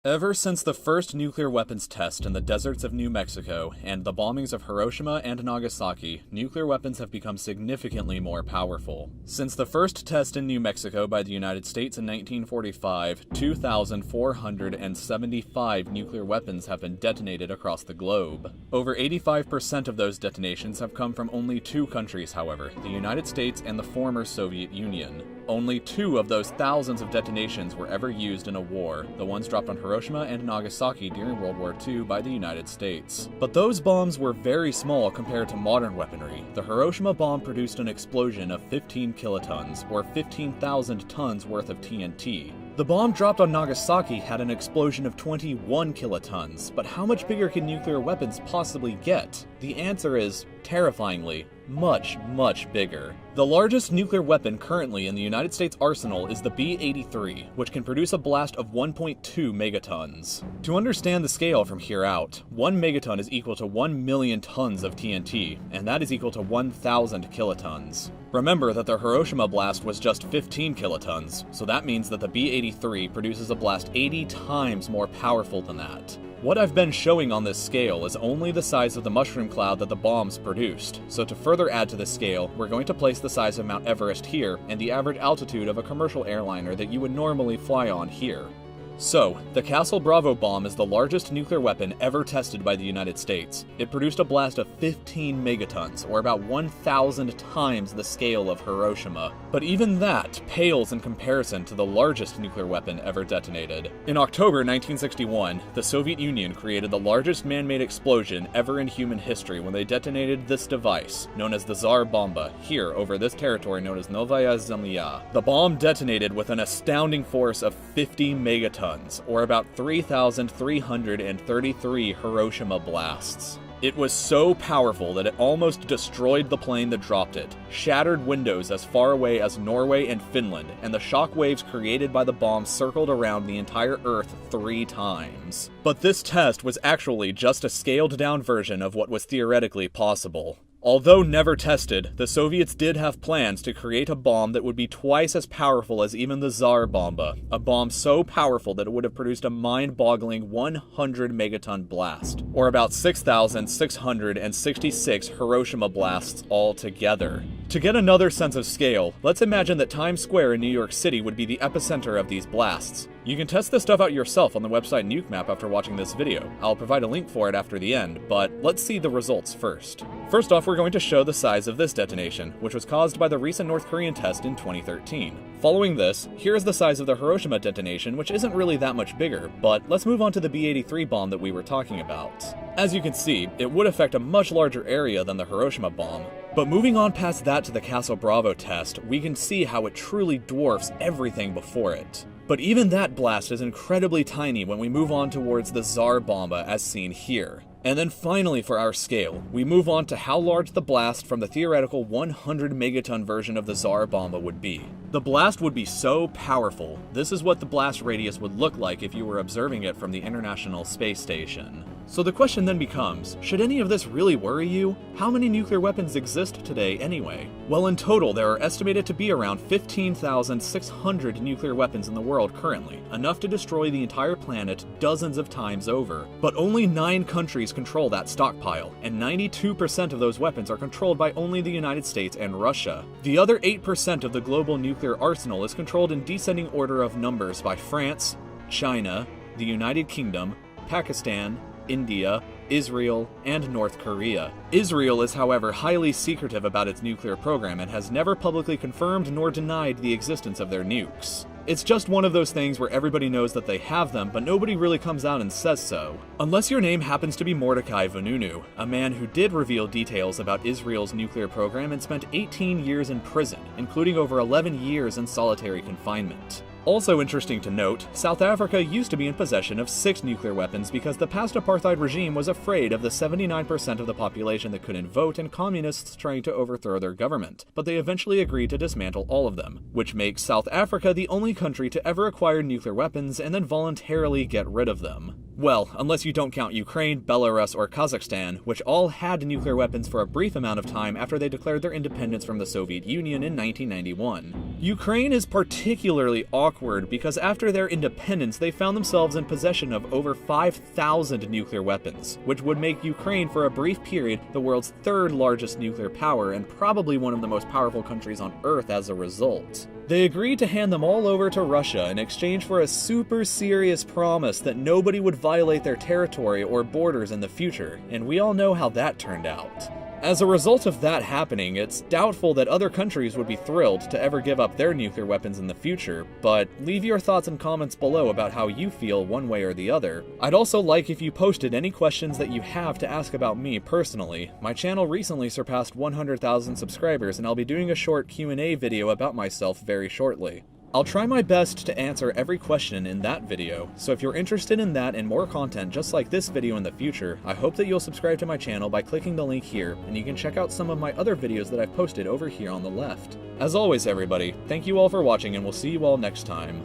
Ever since the first nuclear weapons test in the deserts of New Mexico and the bombings of Hiroshima and Nagasaki, nuclear weapons have become significantly more powerful. Since the first test in New Mexico by the United States in 1945, 2,475 nuclear weapons have been detonated across the globe. Over 85% of those detonations have come from only two countries, however, the United States and the former Soviet Union. Only two of those thousands of detonations were ever used in a war, the ones dropped on Hiroshima and Nagasaki during World War II by the United States. But those bombs were very small compared to modern weaponry. The Hiroshima bomb produced an explosion of 15 kilotons, or 15,000 tons worth of TNT. The bomb dropped on Nagasaki had an explosion of 21 kilotons, but how much bigger can nuclear weapons possibly get? The answer is, terrifyingly, much, much bigger. The largest nuclear weapon currently in the United States arsenal is the B-83, which can produce a blast of 1.2 megatons. To understand the scale from here out, 1 megaton is equal to 1 million tons of TNT, and that is equal to 1,000 kilotons. Remember that the Hiroshima blast was just 15 kilotons, so that means that the B-83 produces a blast 80 times more powerful than that. What I've been showing on this scale is only the size of the mushroom cloud that the bombs produced, so to further add to the scale, we're going to place the size of Mount Everest here and the average altitude of a commercial airliner that you would normally fly on here. So, the Castle Bravo bomb is the largest nuclear weapon ever tested by the United States. It produced a blast of 15 megatons, or about 1,000 times the scale of Hiroshima. But even that pales in comparison to the largest nuclear weapon ever detonated. In October 1961, the Soviet Union created the largest man-made explosion ever in human history when they detonated this device, known as the Tsar Bomba, here over this territory known as Novaya Zemlya. The bomb detonated with an astounding force of 50 megatons, or about 3,333 Hiroshima blasts. It was so powerful that it almost destroyed the plane that dropped it, shattered windows as far away as Norway and Finland, and the shock waves created by the bomb circled around the entire Earth 3 times. But this test was actually just a scaled-down version of what was theoretically possible. Although never tested, the Soviets did have plans to create a bomb that would be twice as powerful as even the Tsar Bomba, a bomb so powerful that it would have produced a mind-boggling 100 megaton blast, or about 6,666 Hiroshima blasts altogether. To get another sense of scale, let's imagine that Times Square in New York City would be the epicenter of these blasts. You can test this stuff out yourself on the website NukeMap after watching this video. I'll provide a link for it after the end, but let's see the results first. First off, we're going to show the size of this detonation, which was caused by the recent North Korean test in 2013. Following this, here's the size of the Hiroshima detonation, which isn't really that much bigger, but let's move on to the B-83 bomb that we were talking about. As you can see, it would affect a much larger area than the Hiroshima bomb. But moving on past that to the Castle Bravo test, we can see how it truly dwarfs everything before it. But even that blast is incredibly tiny when we move on towards the Tsar Bomba as seen here. And then finally for our scale, we move on to how large the blast from the theoretical 100 megaton version of the Tsar Bomba would be. The blast would be so powerful, this is what the blast radius would look like if you were observing it from the International Space Station. So the question then becomes, should any of this really worry you? How many nuclear weapons exist today anyway? Well, in total, there are estimated to be around 15,600 nuclear weapons in the world currently, enough to destroy the entire planet dozens of times over. But only 9 countries control that stockpile, and 92% of those weapons are controlled by only the United States and Russia. The other 8% of the global nuclear arsenal is controlled in descending order of numbers by France, China, the United Kingdom, Pakistan, India, Israel, and North Korea. Israel is, however, highly secretive about its nuclear program and has never publicly confirmed nor denied the existence of their nukes. It's just one of those things where everybody knows that they have them, but nobody really comes out and says so. Unless your name happens to be Mordecai Vanunu, a man who did reveal details about Israel's nuclear program and spent 18 years in prison, including over 11 years in solitary confinement. Also interesting to note, South Africa used to be in possession of 6 nuclear weapons because the past apartheid regime was afraid of the 79% of the population that couldn't vote and communists trying to overthrow their government, but they eventually agreed to dismantle all of them, which makes South Africa the only country to ever acquire nuclear weapons and then voluntarily get rid of them. Well, unless you don't count Ukraine, Belarus, or Kazakhstan, which all had nuclear weapons for a brief amount of time after they declared their independence from the Soviet Union in 1991. Ukraine is particularly awkward because after their independence they found themselves in possession of over 5,000 nuclear weapons, which would make Ukraine for a brief period the world's third largest nuclear power and probably one of the most powerful countries on Earth as a result. They agreed to hand them all over to Russia in exchange for a super serious promise that nobody would violate their territory or borders in the future, and we all know how that turned out. As a result of that happening, it's doubtful that other countries would be thrilled to ever give up their nuclear weapons in the future, but leave your thoughts and comments below about how you feel one way or the other. I'd also like if you posted any questions that you have to ask about me personally. My channel recently surpassed 100,000 subscribers, and I'll be doing a short Q&A video about myself very shortly. I'll try my best to answer every question in that video, so if you're interested in that and more content just like this video in the future, I hope that you'll subscribe to my channel by clicking the link here, and you can check out some of my other videos that I've posted over here on the left. As always everybody, thank you all for watching and we'll see you all next time.